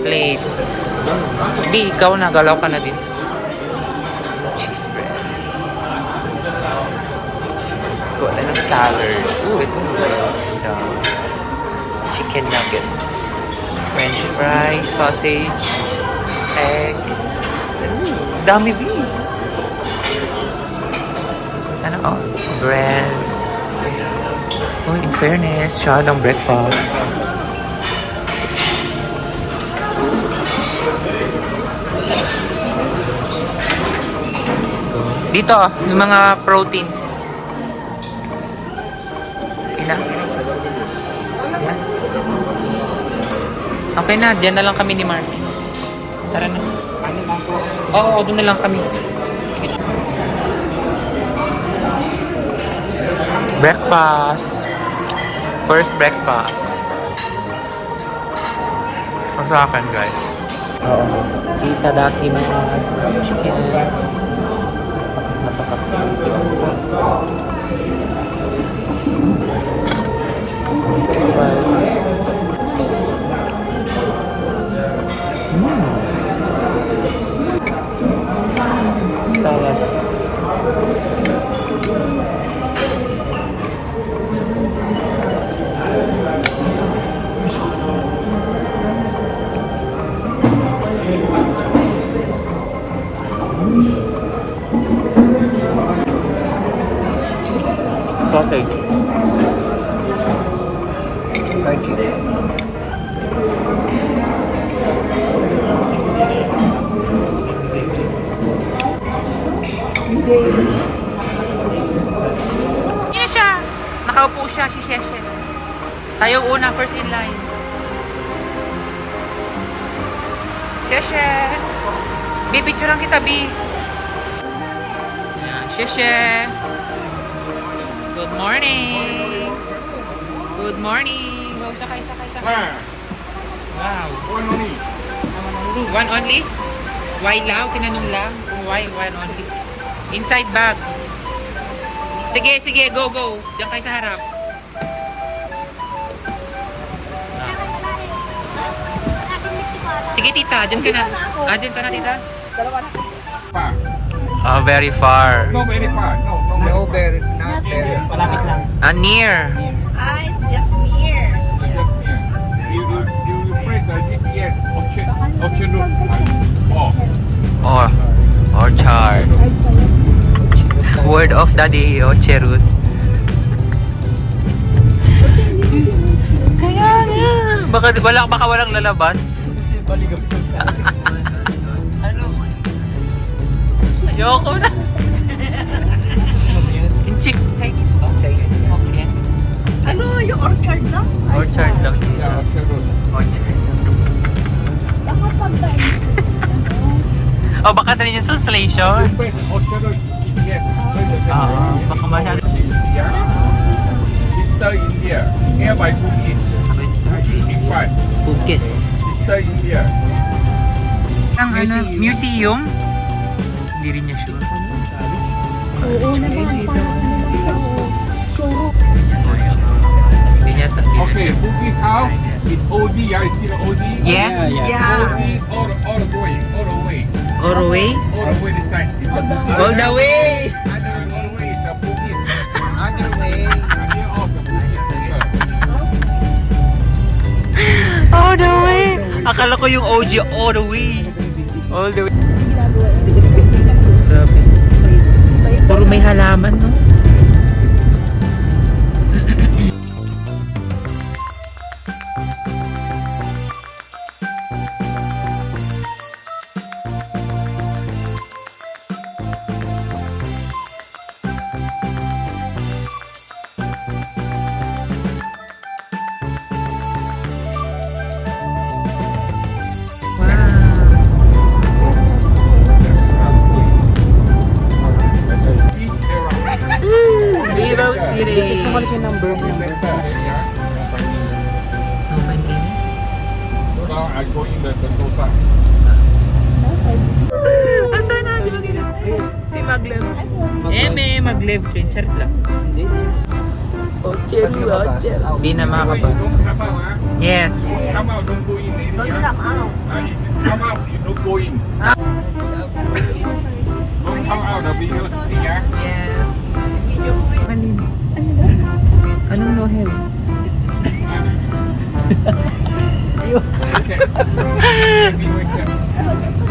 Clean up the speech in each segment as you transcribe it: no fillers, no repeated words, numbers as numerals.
plates. Di, ikaw na. Galaw ka na din. Cheese bread. Wala ng salad. Ito. Chicken nuggets. French fries, sausage, eggs. Dami B. Sana bread. In fairness, siya ng breakfast. Dito, yung mga proteins. Okay na. Okay na, diyan na lang kami ni Martin. Tara na. Oo, doon na lang kami. Breakfast. First breakfast. Sa akin, guys. Oo. Itadakimasu. Chicken. Matakap sa ito. Salad. Sausage. Fried chicken. Yan siya. Nakaupo siya, si Sheshe. Tayo una, first in line. Sheshe. Bipicturean kita, Bi. Yan, Sheshe. Good morning. Good morning. Wow, sakay. Wow. One only. One only? Why lang? Tinanong lang kung why one only. Inside bag. Sige, go. Diyan kayo sa harap. Sige, tita. Diyan ka na. Diyan ka na, tita. Far. Very far. No, very far. No, very. Not very. Malapit lang. Near. It's just near. Just near. You press the GPS option route. Orchard. Word of the day, Cherut. Kaya nga. Baka walang lalabas. Ano? Ayoko na. In Chinese ba? Chinese. Okay. Ano, yung orchard lang? Orchard lang. Yeah, option route. Orchard. Baka na rin yung translation. You press option route GPS. Baka masyado. Little India. Nearby Bugis. Big part. Bugis. Little India. Ang museum? Hindi rin niya sure. Oo naman, parang showroom. Hindi niya Okay, Bugis how? It's OD. Yeah, you see the OD? Yes? Yeah. OD all the way. All the way? All the way this side. It's the Bugis. All the way! All the way is the Bugis. Other way. And here also Bugis Center. All the way! Akala ko yung OG all the way. All the way. Grabe. Puro may halaman, no? Vivo City! Gusto ko ulit yung number. Now I go in the Sentosa. Asa na? Di ba ganun? Si Maglev. Maglev. Chain. Charit lang. Hindi. Di na makakapag. Don't come out, ah. Yes. Come out, don't go in. Don't Area. come out. If you come out, you don't go in. Don't come out, the video sitting, ah. Yes. Kanin. Anong no have?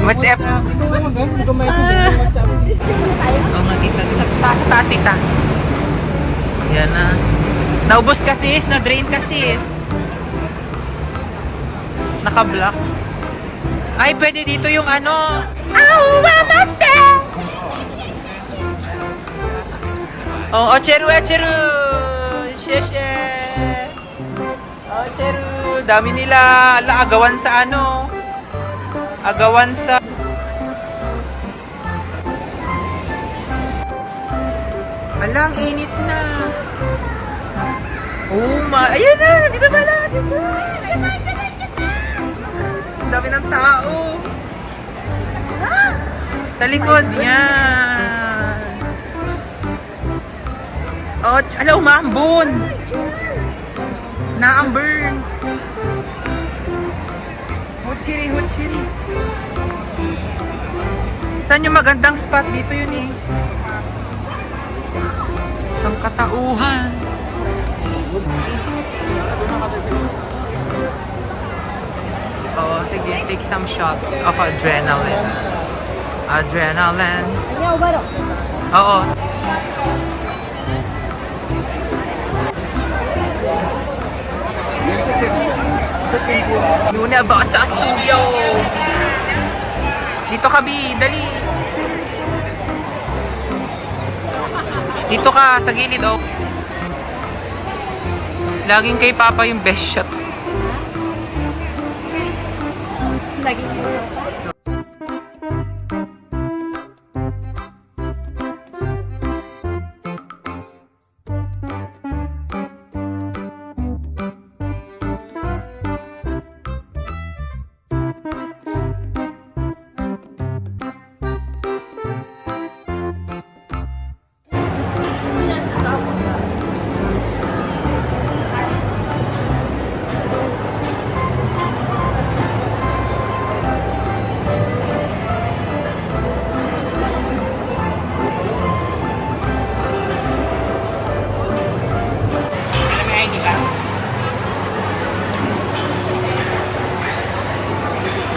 What's up? Oo nga, tita. Taas, tita. Yan na. Naubos ka sis, na-drain ka sis. Naka-block. Ay, pwede dito yung ano. Oh, ocheru, ocheru. Sheshe. Ocheru. Dami nila. Ala, agawan sa ano. Agawan sa... Ala, ang init na. Oh my... Ayan na! Dito pala! Dito! Ang dami ng tao. Sa likod. Yan. Oh, ala, umaambon. Naang burns. Hochiri, hochiri. Saan yung magandang spot? Dito yun eh. Isang katauhan. Oh, sige. Take some shots of adrenaline. Adrenaline. Oo. Muna ba sa studio? Dito ka, Bi. Dali. Dito ka, sa gilid, oh. Laging kay Papa yung best shot.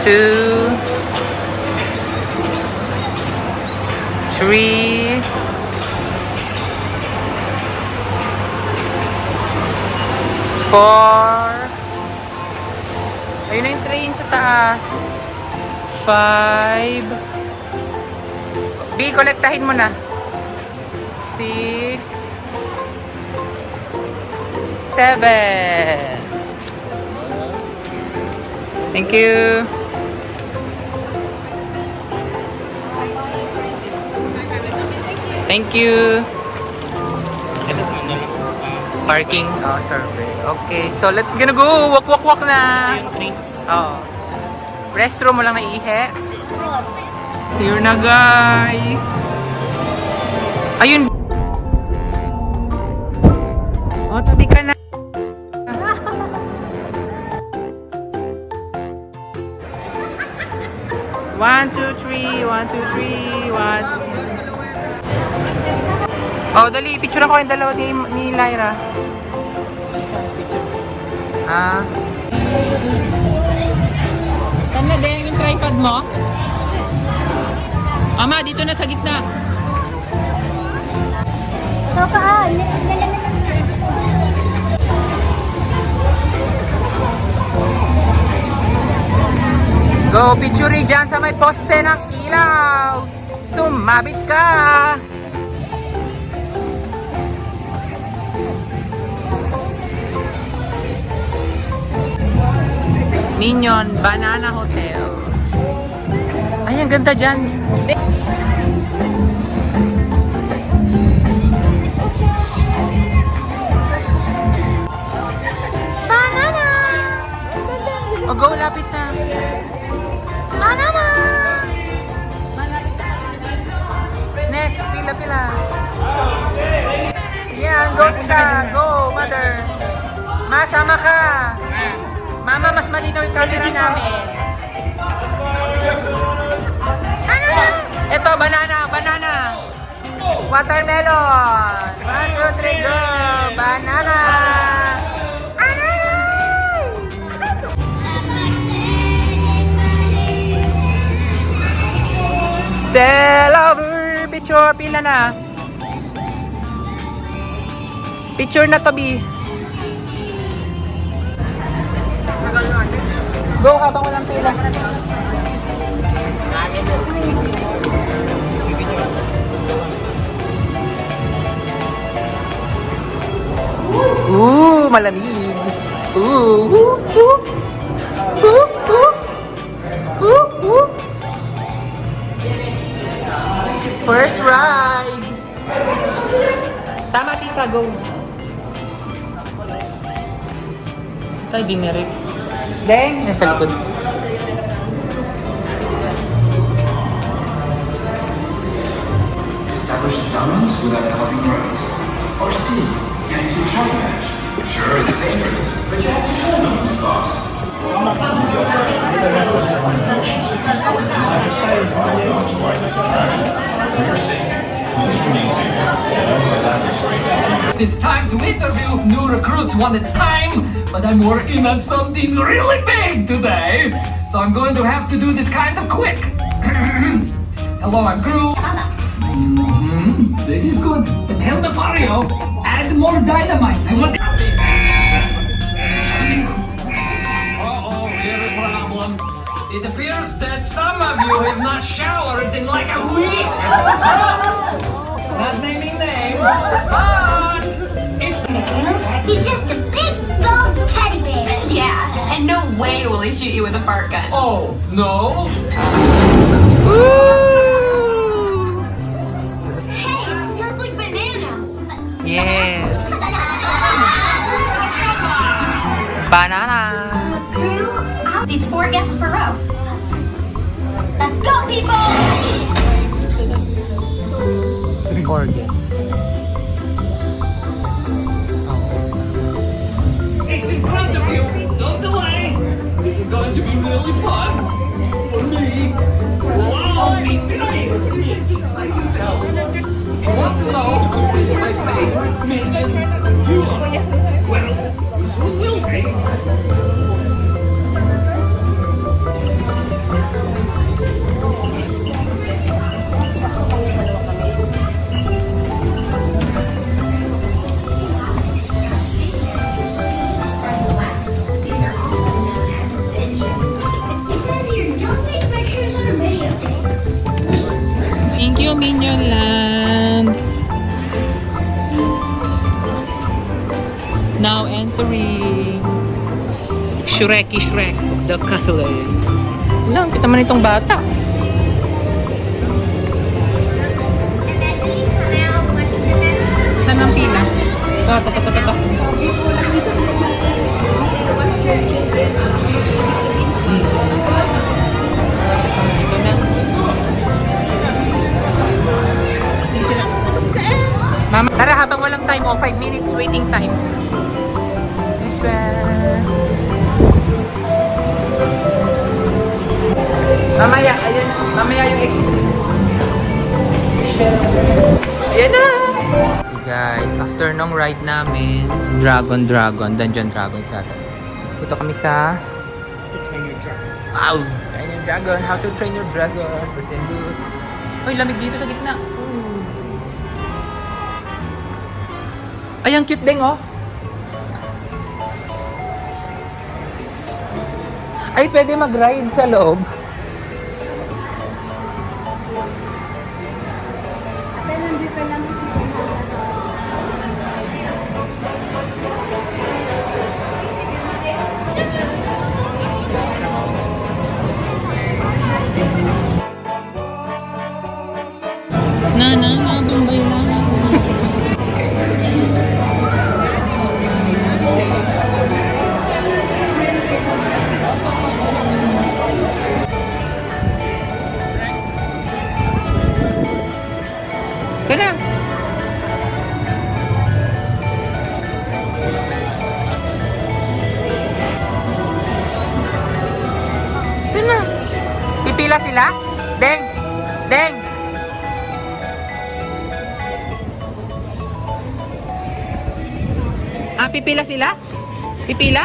Two, three, four. Ayun na yung train sa taas. 5. B, kolektahin mo na. 6, 7. Thank you. Thank you. Parking, survey. Okay, so let's gonna go. Walk na. Oh. Restroom mo lang naiihe. Here na, guys. Ayun. Oh, tabi ka na. One, two, three. Oh, dali, picture ko yung dalawa ni Lyra. Ah. Saan na, Deng, yung tripod mo? Ama, dito na sa gitna. Go, picture dyan sa may poste ng ilaw. Sumabit ka. Minion Banana Hotel. Ay, ang ganda dyan. Banana! O, go, lapit na. Banana! Next, pila. Yan, go, tita. Go. Mama, sama ka. Mama, mas malinaw yung camera namin. Ano na? Ito, banana, banana. Watermelon. 1, 2, 3, go. Banana. Celebrate! Picture, pila na. Picture na to, B. Go habang walang pila. Malamig. First ride! Tama, tita. Go. Tayo dineric. Deng! Nasa likod. Establish dominance without causing noise. Or C. Get into a shouting match. Sure, it's dangerous, but you have to show them who's boss. It's time to interview new recruits one at a time, but I'm working on something really big today, so I'm going to have to do this kind of quick. Hello, I'm Gru. This is good, but tell Nefario, add more dynamite. I want Uh-oh, we have a problem. It appears that some of you have not showered in like a week. Not naming names, but it's He's just a big bald teddy bear. Yeah, and no way will he shoot you with a fart gun. oh no. Hey, it smells like banana. Yeah. Banana. Seats 4 guests per row. Let's go, people! Organ. It's in front of you. Don't delay. This is going to be really fun for me. Wow, me great. I want to know who is my favorite minion. You are. Well, this one will be. These are also known as bitches. It says here, don't take pictures or videotape. Thank you, Minion Land. Now entering Shreky Shrek, the castle. Lang, kita man itong bata. Saan ang pila? Ito. Ito na. Mama, tara habang walang time, 5 minutes waiting time. Mamaya, ayun. Mamaya yung extreme. Ayan na! Okay guys, after nung ride namin, sa Dungeon Dragon sa atin. Ito kami sa... Wow! Train your dragon, how to train your dragon. Present boots. Uy, lamig dito sa gitna. Ay, ang cute din, oh. Ay, pwede mag-ride sa loob. Bombay lang. Pipila sila? Deng! Deng! Ah, pipila sila? Pipila?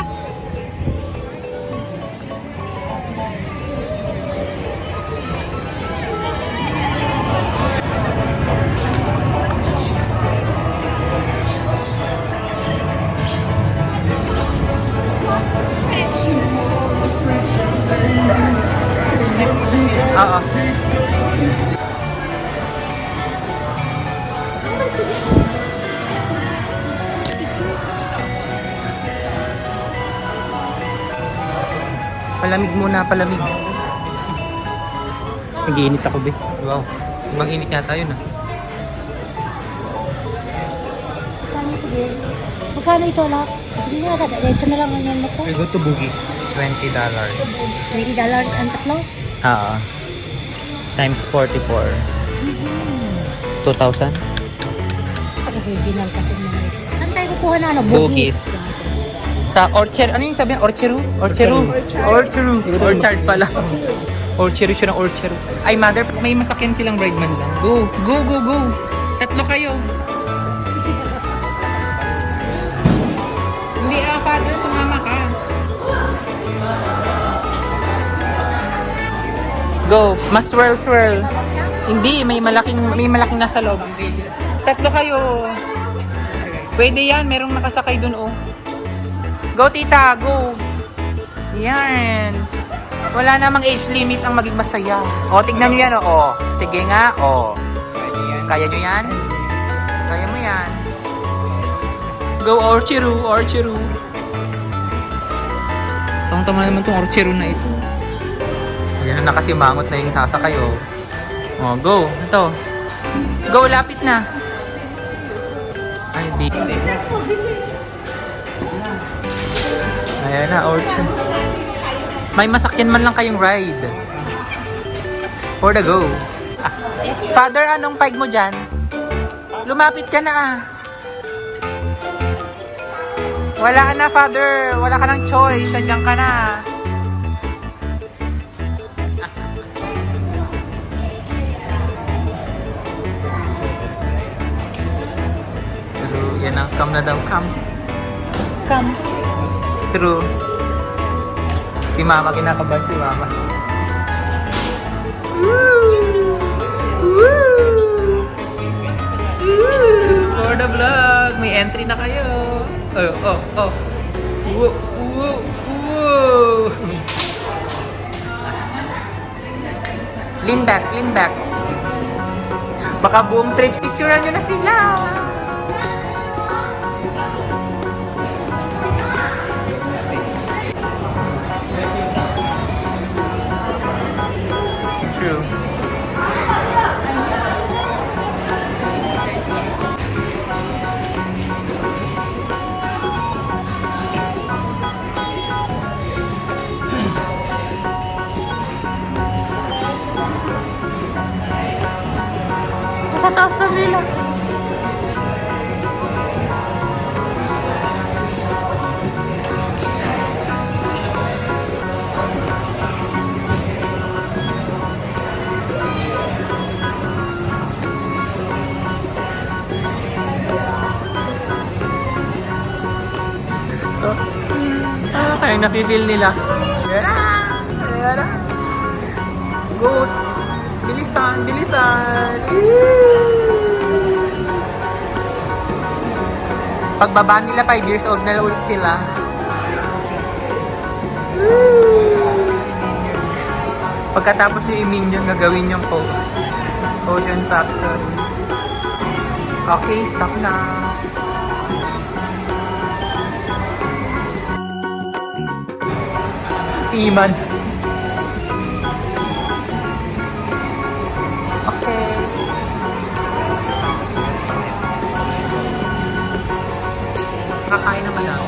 Oo. Palamig muna, palamig. Nag-iinit ako, be. Wow. Mag-init yata yun ah. Magkano ito lahat? Sige nga, ito na lang ang yan ko. I go to Bugis. $20. $20 ang tatlo. Oo. Times 44. 2,000? Original kasi mga ito. Saan tayo kukuha na ano? Bugis. Sa Orchard, ano yung sabi niya? Orcheru? Orcheru. Orcheru. Orchard pala. Orcheru siya ng Orcheru. Ay, mother, may masakyan silang ride man lang. Go, go, go, go. Tatlo kayo. Hindi, father, sumama ka. Go, mas swirl. Hindi, may malaking nasa loob. Tatlo kayo. Pwede yan, merong nakasakay dun, oh. Go, tita, go. Yan. Wala namang age limit ang maging masaya. O, tignan nyo yan, o. Sige nga, o. Kaya nyo yan? Kaya mo yan. Go, Orcheru, Orcheru. Tama naman itong Orcheru na ito. Yan na nakasimangot na yung sasakay, o. O, go. Ito. Go, lapit na. Ay, big. Ayan na, Orchard. May masakyan man lang kayong ride. For the go. Ah, Father, anong paig mo dyan? Lumapit ka na ah. Wala ka na, Father. Wala ka ng choice. Nandiyan ka na. True. Yan ang come na daw. Come. True. Si Mama, kinakabahan si Mama. For the vlog, may entry na kayo. Oh. Whoa. Lean back. Baka buong trip, picturean nyo na sila. True. Sa taas na sila. Kaya napipil nila. Yara. Go. Bilisan. Pagbaba nila 5 years old na ulit sila. Pagkatapos nyo i-minion, gagawin yung potion factory. Okay, stop na. Iman. Okay. Kakain naman ako.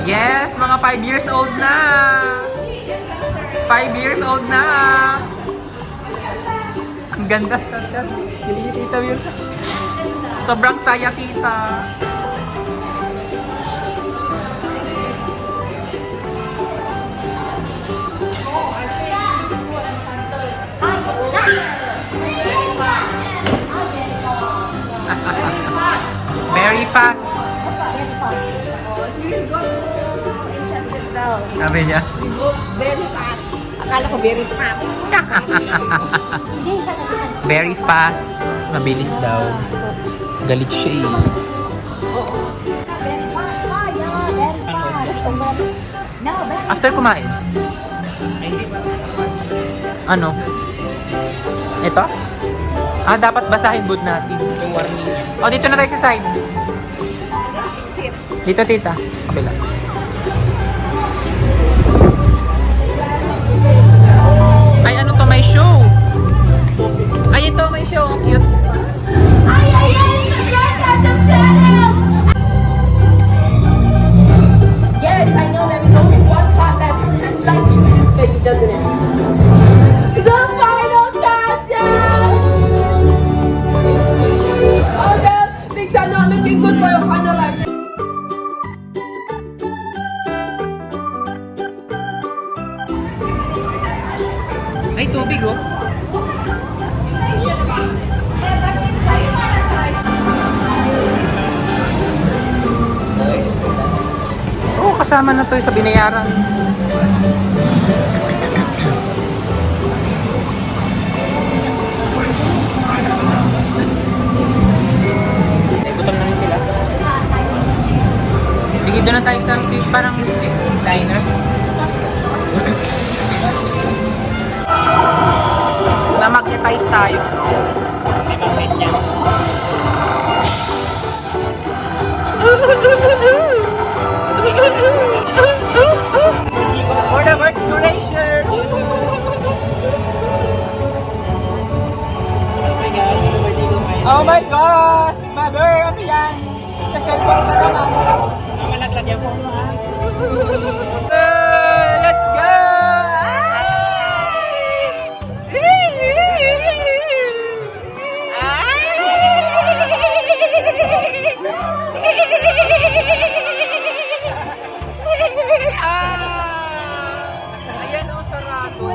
Yes, mga 5 years old na. 5 years old na. Ang ganda. Galing ni Tita Wilsa. Sobrang saya, tita. Very fast. You go enchanted daw. Sabi niya. You go very fat. Akala ko very fat. Hindi siya kasi sa... Very fast. Mabilis daw. Galit siya eh. Very fast. Yeah, very fast. No, very After kumain. Ano? Ito? Ah, dapat basahin boot natin. Oh, dito na tayo sa side. Exit. Dito, tita. Kabila. Ay, ano to? May show. Ay, ito may show. Ang cute. Yes, I know there is only one part left. Sometimes life chooses fate, doesn't it? The final countdown! Oh no, things are not looking good for your final life. Ay, tubig oh. Oo, kasama na to sa binayaran. Gutom na rin sila. Sige, doon na tayo sa parang 15 diner. Na-magnetize tayo. May magnet yan. For the vertigoration! Oh my gosh! Mother, ano yan? Sa cellphone ka naman. Malaglag mo. Let's go! Ayan o, sarado.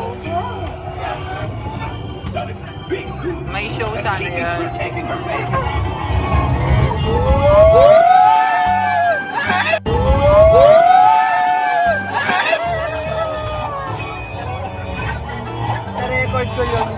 May show sana yan. Na-record ko yun.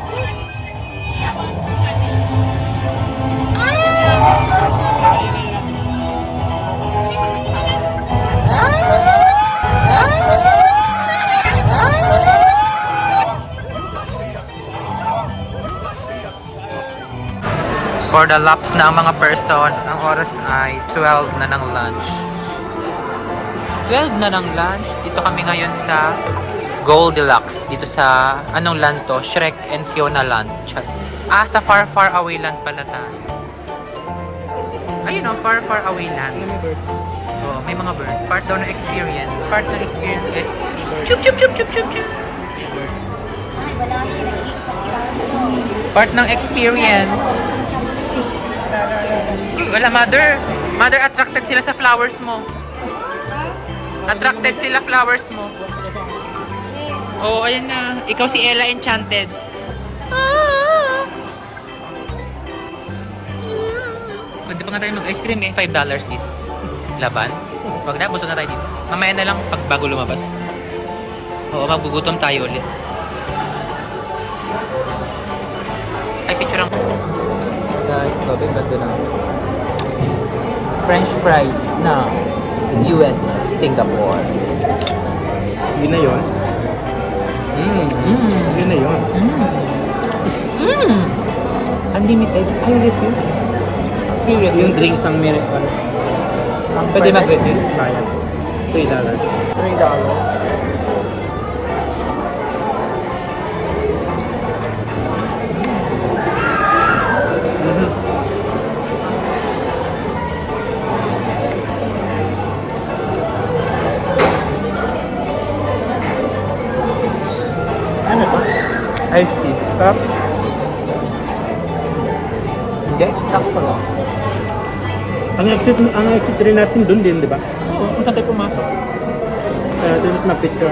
For the laps na ang mga person, ang oras ay 12 na ng lunch. 12 na ng lunch. Dito kami ngayon sa Goldilocks. Dito sa, anong land to? Shrek and Fiona land. Ah, sa Far Far Away land pala tayo. Ayun o, Far Far Away land. Oh, may mga bird. Part daw ng experience. Part ng experience guys. Chup chup chup chup chup chup. Part ng experience. Wala, mother. Mother, attracted sila sa flowers mo. Attracted sila flowers mo. Oh, ayun na. Ikaw si Ella Enchanted. Pwede pa nga tayo mag-ice cream eh. $5 is laban. Wag na, busog na tayo dito. Mamaya na lang pag bago lumabas. Oo, magbugutom tayo ulit. Ay, picture lang. Guys, babe, bago na. French fries na US, Singapore. Yun na yun. Yun na yun. Unlimited. Ay, refill. Yung drinks ang meron. Pwede mag-refill? Bayad. $3. $3. Ano to? Iced tea. Sarap. Hindi, sakto lang. Ang exit rin natin doon din, di ba? Kung saan tayo pumasok. Kaya doon at ma-picture.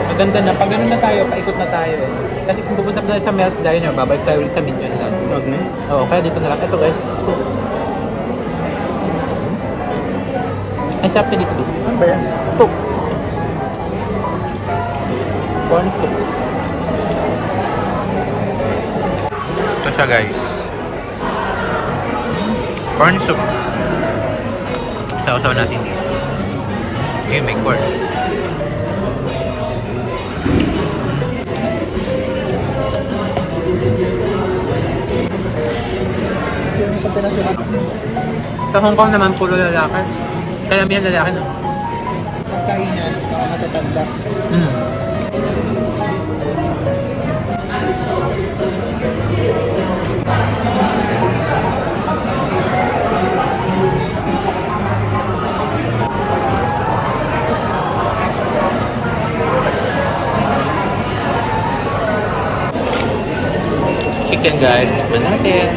Maganda na. Pag ganun na tayo, paikot na tayo eh. Kasi kung pupunta tayo sa Mel's Diner, babalik tayo ulit sa Minion Land. Wag na. Oo, kaya dito na lang. Ito guys. Ay, sarap siya dito. Ano ba yan? Soup. Corn soup. Ito siya guys. Corn soup. Isa-usaw natin dito. Ayun, may corn. Sa Hong Kong naman, puro lalaki. Kaya may lalaki, no? Kainan, baka matatanda. Chicken guys, tikman natin.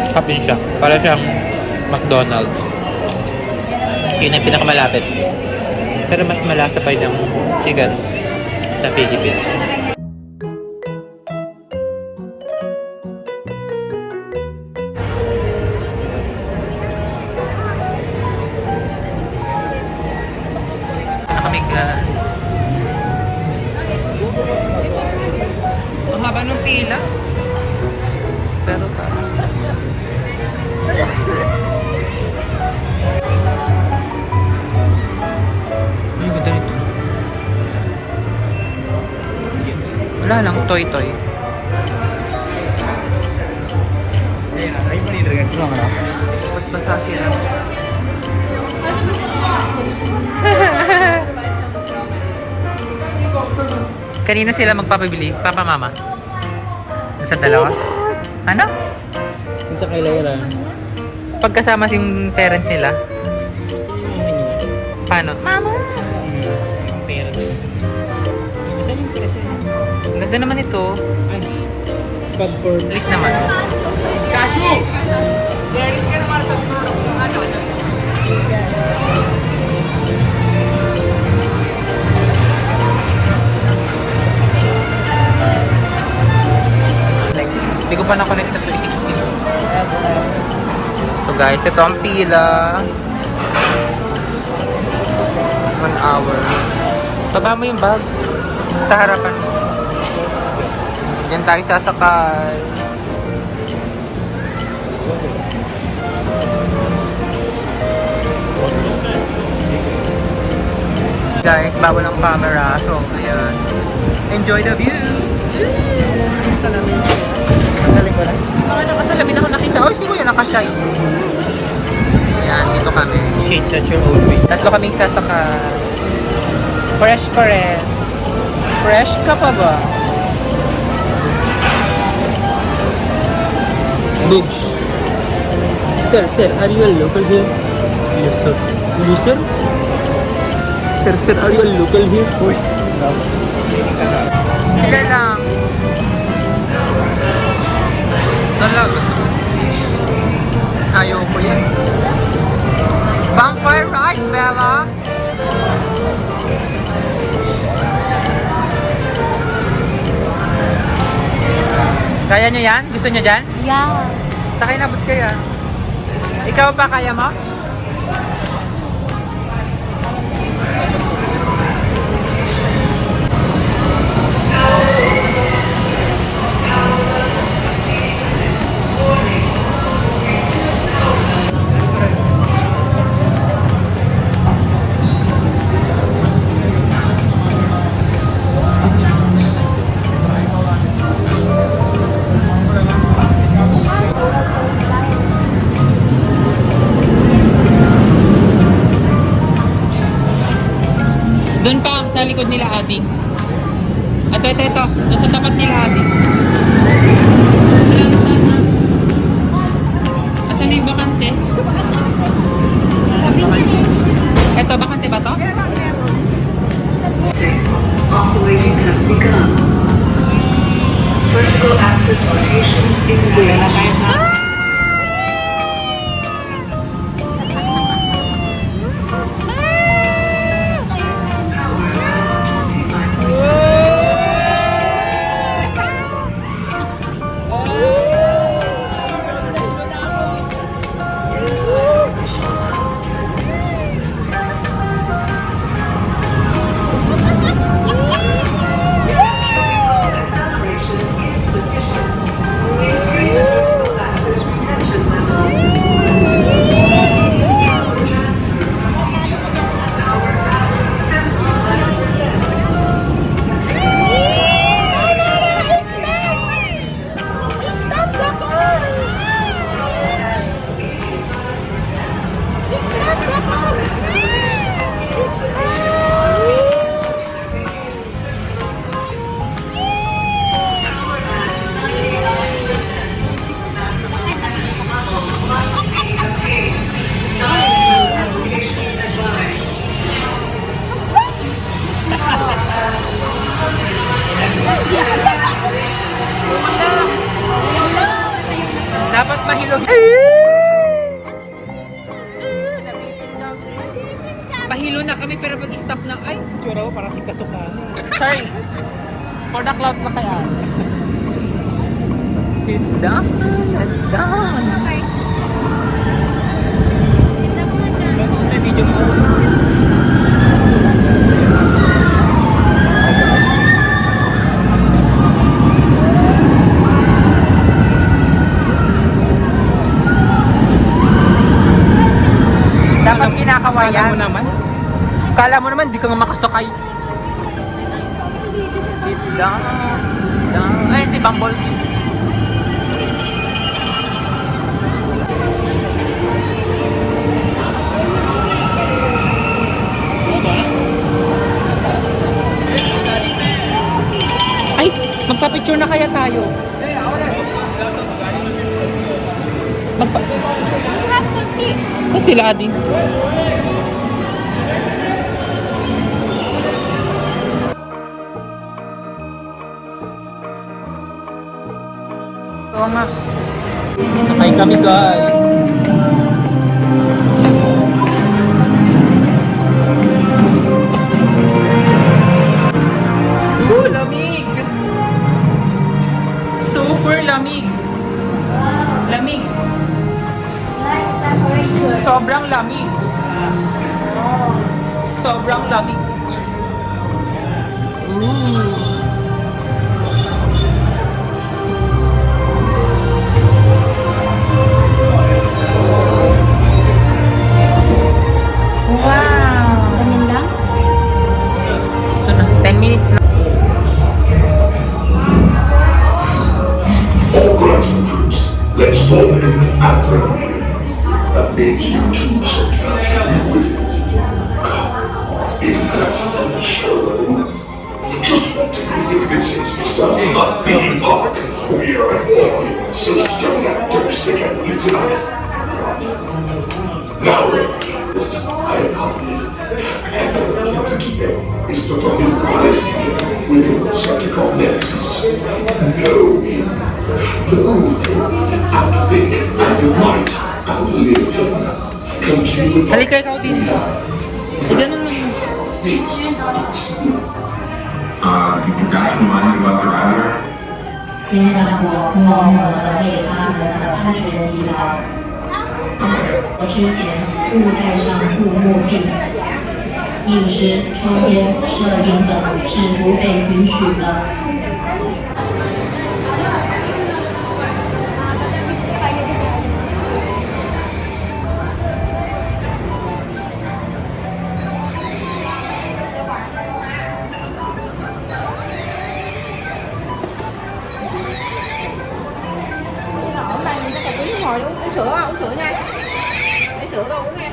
Kapin siya. Para siyang McDonald's. Yun ang pinakamalapit. Pero mas malasa pa yung chicken sa Philippines. Kami guys. Ang haba ng pila. Pero parang ay, ganda nito. Wala lang, toy-toy. Ba't basa sila? Kanina sila magpapabili? Papa, mama? Sa dalawa? Ano? Sa kay Lyra. Pagkasama yung parents nila? Paano? Mama! Pera. Saan yung pera siya? Ang ganda naman ito. Ay. Pag for... Please naman. Hindi ko pa na-connect sa 360. So guys, ito ang pila. 1 hour. Baba mo yung bag. Sa harapan. Diyan tayo sasakay. Guys, bawal ang camera. So, ayan. Enjoy the view! Salamin. Magaling ko lang. Baka nakasalamin ako nakita. Oh, si Kuya nakashine. Ayan, dito kami. Shades at your own ways. Tatlo kaming sasaka. Fresh pa rin. Fresh ka pa ba? Bugs. Sir, are you a local here? Yes, sir. You, sir? Sir, are you a local here? Sila lang. Salag. Ayaw ko yan. Vampire ride, Bella! Kaya nyo yan? Gusto nyo dyan? Yeah. Sakay na ba't kaya? Ikaw ba kaya mo? Doon pa, sa likod nila, Ate. Ito. Doon sa tapat nila, Ate. Saan na? Asan na yung bakante? Ito, bakante ba to? Meron. Oscillation has begun. Vertical axis rotations engaged. Stop the car! Stop the car! Dapat mahilog. Pahilo na kami pero pag-stop na, ay, Tsura ko parang si Kasukan. sorry. For the cloud na kaya. Sit down and down. May video mo. Dapat kinakawayan. Alam mo naman. Kala mo naman, di ka nga makasakay. Sit down, sit down. Ayun si Bumblebee. Ay, magpa-picture na kaya tayo. Ba't sila Adi? Oo nga. Sakay kami guys. Lamig! Super lamig! Lamig! Sobrang lamig! Sobrang lamig! Ooh! Ganyan lang? Ito na, 10 minutes na. All grunts recruits, let's fall in with Admiral here. That means you too, soldier. You with me. Is that sure? Just what do you think this is, Mr. Upbeat Park? We are at war, so just don't get thirsty and you tonight. Now then, I accompany you. And the objective today is to find a quiet within the surgical nexus. Know me. Know and think and unite and live in. Come to you with Halika ikaw din. Eh, ganun lang. peace. You forgot to remind me about the driver? 请让我默默地为他和他的安全祈祷。我之前勿戴上护目镜，饮食、抽烟、摄影等是不被允许的。Ngồi uống sữa không? Uống sữa nha. Lấy sữa đâu uống nha.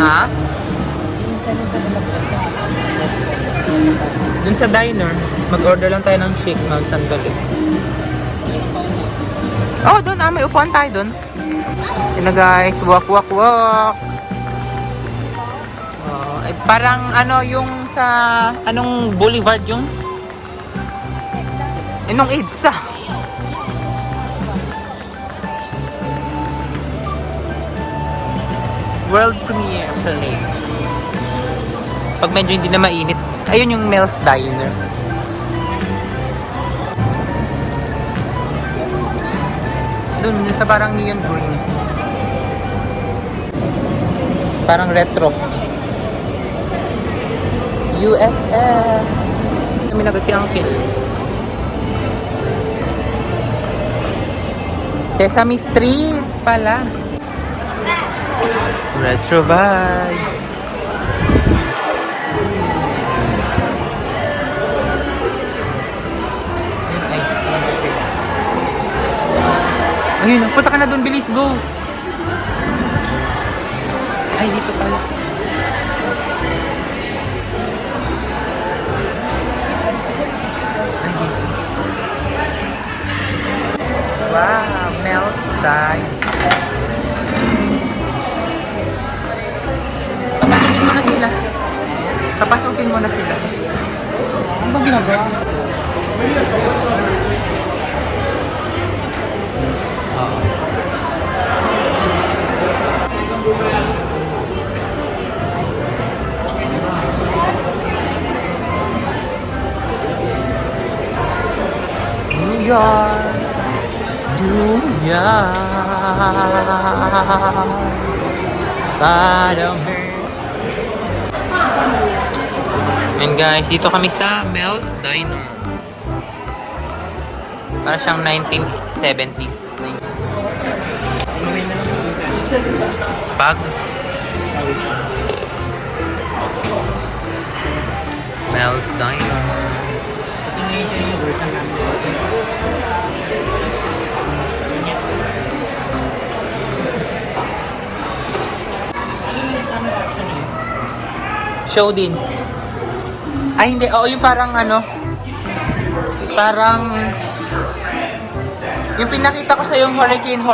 Ha? Dun sa diner. Mag-order lang tayo ng shake, mag-sandali. Oh, dun may upuan tayo dun. Yun na guys, walk. Parang ano yung sa anong boulevard yung? Inong EDSA. World premiere play. Pag medyo hindi na mainit. Ayun yung Mel's Diner. Dun sa parang neon green. Parang retro. USS. Kami nagot si Uncle. Sesame Street pala. Retro vibes. Ayun, punta ka na doon, bilis, go. Ay, dito pala. Wow, Mel's Diner. Papasukin mo na sila. Ano bang ginagawa? New York. And guys, dito kami sa Mel's Diner. Para siyang 1970s. Bag. Mel's Diner. Show din. Ay, hindi. Oo, yung parang ano, parang, yung pinakita ko sa yung Hurricane. 5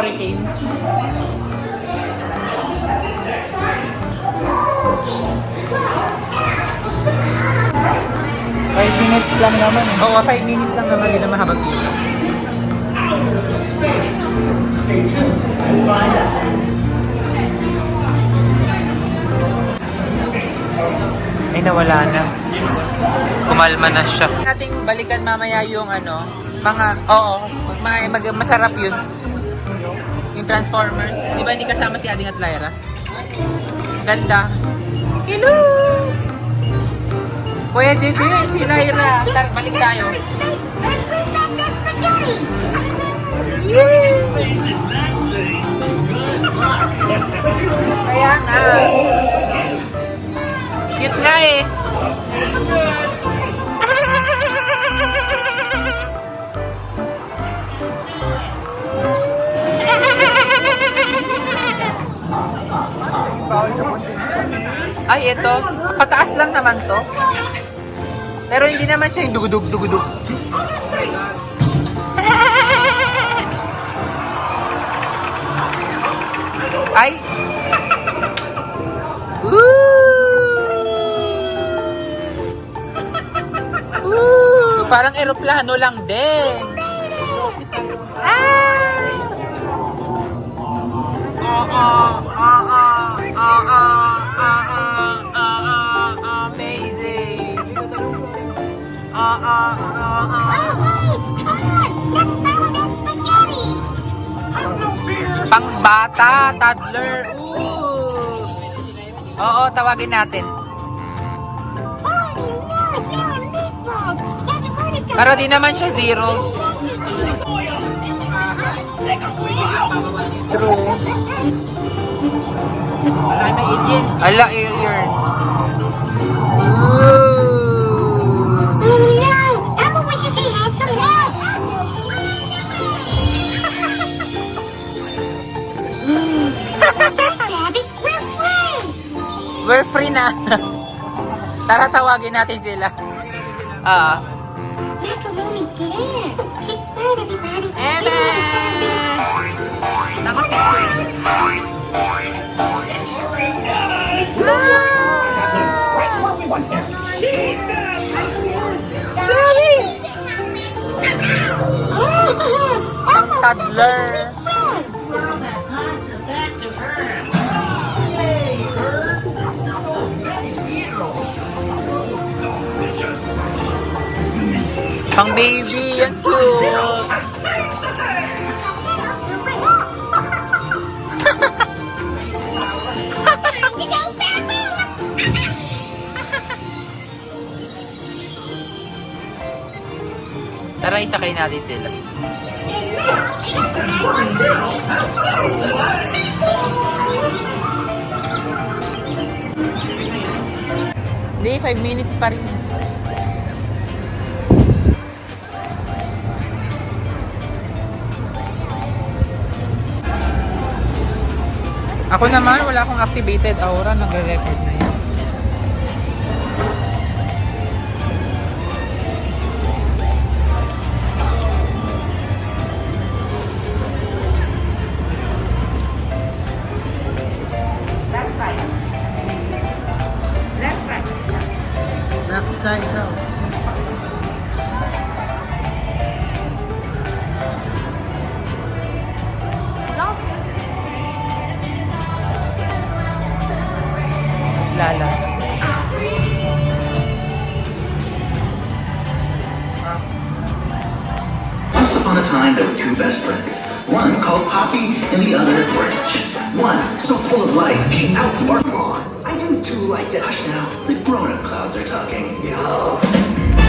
minutes lang naman. Oo, 5 minutes lang naman. Hindi na mahabag dito. Ay, nawala na. Kumalma na siya. Nating balikan mamaya yung ano, masarap yun. Yung Transformers. Di ba hindi kasama si Ading at Lyra? Ganda. Hello! Pwede din si Lyra. Balik tayo. Yay! Kaya nga. Cute nga eh. Ay, ito. Pataas lang naman to. Pero hindi naman siya yung dugudug. Ay! Parang eroplano lang din. Amazing. Pangbata, toddler. Oo, tawagin natin. Pero di naman siya zero. True. Ala, aliens. na. Tara, tawagin natin sila. Macaroni's here. Keep bird, everybody. Ebe! Ang toddler. Pang baby, yan cute. Tara, isakay natin sila. Hindi, 5 minutes pa rin. Ako naman, wala akong activated aura, nagre-record na yan. Left side daw. Lala. Once upon a time, there were two best friends. One called Poppy and the other Branch. One so full of life, she outsparked Mom. I do too like to hush now. The grown-up clouds are talking. Yo.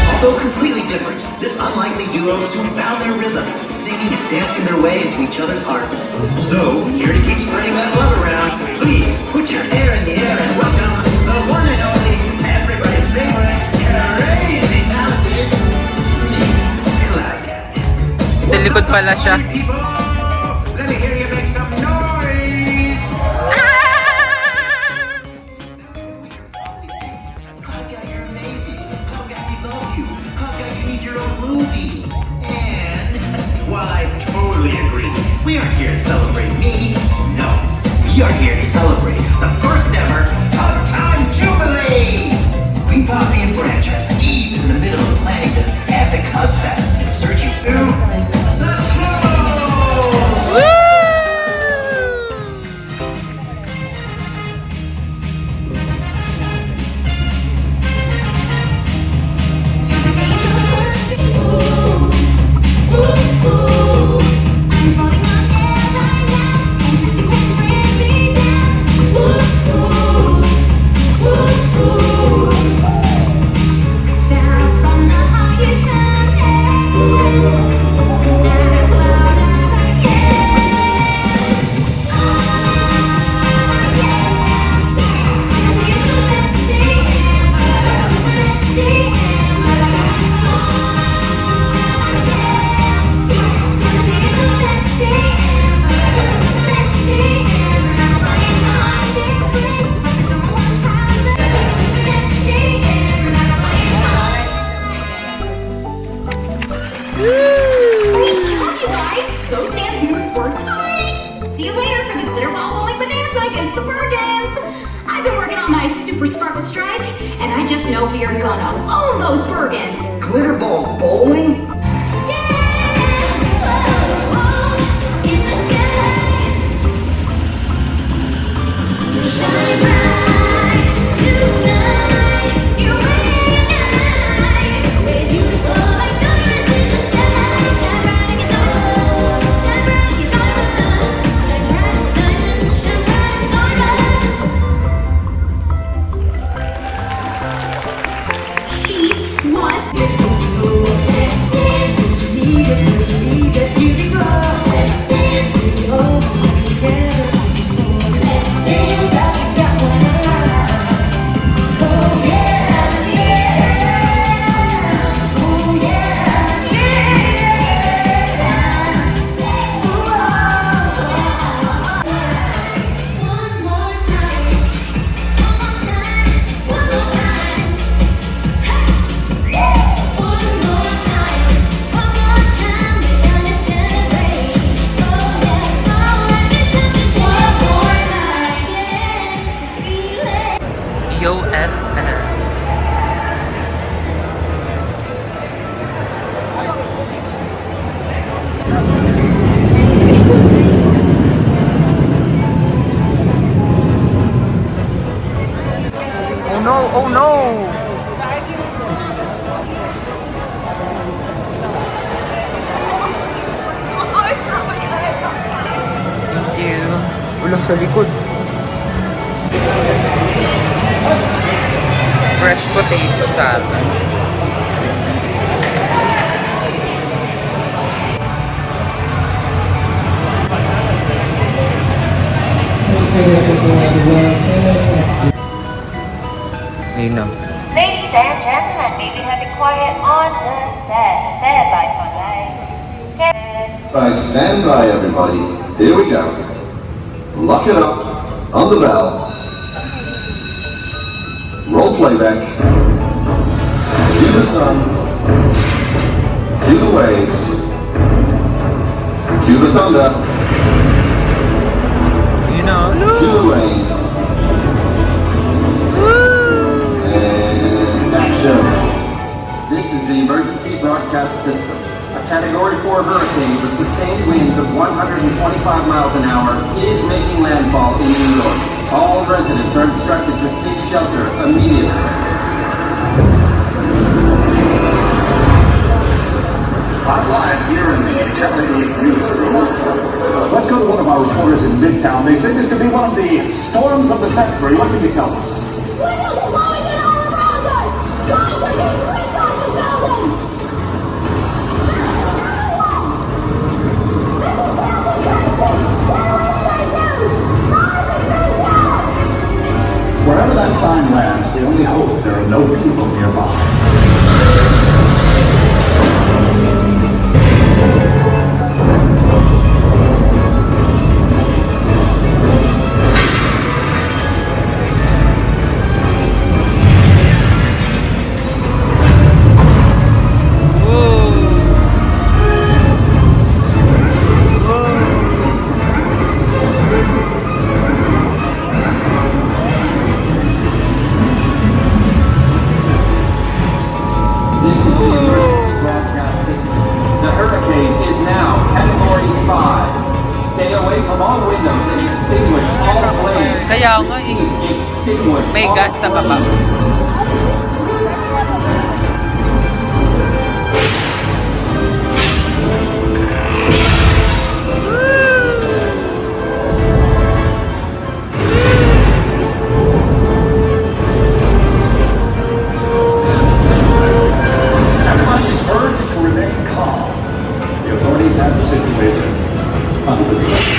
Although completely different, this unlikely duo soon found their rhythm, singing and dancing their way into each other's hearts. So, here to keep spreading that love around, please put your hair in the air and welcome the one and only, everybody's favorite, crazy talented, Cloud Cat. Sa likod pala siya. People, let me hear you make some noise. Cloud Guy, you're amazing. Cloud Guy, we love you. Cloud Guy, you need your own movie. And while I totally agree, we aren't here to celebrate me. No, we are here to celebrate the first ever Hug Time Jubilee. Queen Poppy and Branch are deep in the middle of planning this epic Hug Fest, searching through the troll. Shout from the highest mountain. Super Sparkle Strike, and I just know we are gonna own those Bergens. Glitter ball bowling? She was Ulo sa likod. Fresh potato salad. Ayun na. Ladies and gentlemen, may we have it quiet on the set. Stand by for lights. Right, stand by, everybody. Here we go. Lock it up on the bell. Roll playback. Cue the sun. Cue the waves. Cue the thunder. Ayun na. Cue the rain. And action. This is the emergency broadcast system. A Category 4 hurricane with sustained winds of 125 miles an hour is making landfall in New York. All residents are instructed to seek shelter immediately. I'm live here in the Television newsroom. Let's go to one of our reporters in Midtown. They say this could be one of the storms of the century. What can you tell us? Windows are blowing in all around us! Signs are being ripped off the buildings! Wherever that sign lands, we only hope there are no people nearby. This is the emergency broadcast system. The hurricane is now Category 5. Stay away from all windows and extinguish all flames. Kaya nga eh. Extinguish May all gas sa baba. Everyone is urged to remain calm. The authorities have the situation under control.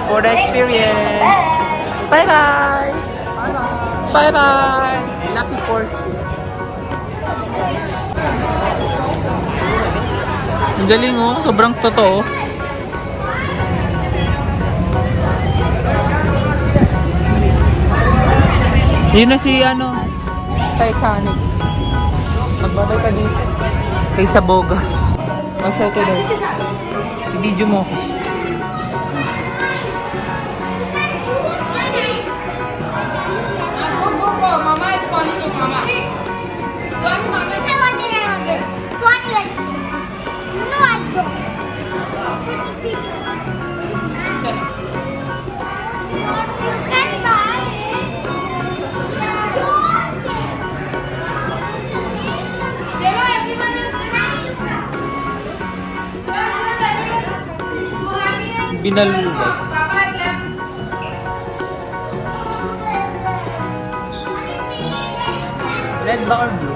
For the experience. Bye-bye. Bye-bye. Lucky fortune. Ang galing oh. Sobrang totoo. Yun na si ano, Titanic. Magbabay ka dito. Kay Saboga. Masaya ka daw. I-video mo. Go. Mama is calling you, Mama. Swati, Mama is Swati, let's see. No, I don't. You can buy it. Chalo, everyone is there. Binalulay. Papa is left. Red ba or blue?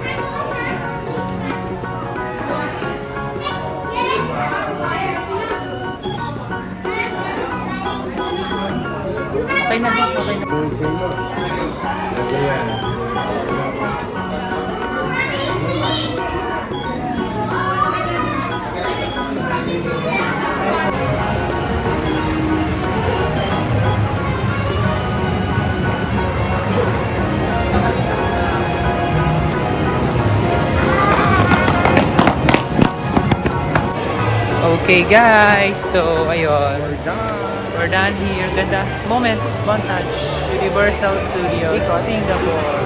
Okay na dito, okay na. Okay guys, so ayun. We're done here. Ganda. Moment. Montage. Universal Studios. Singapore.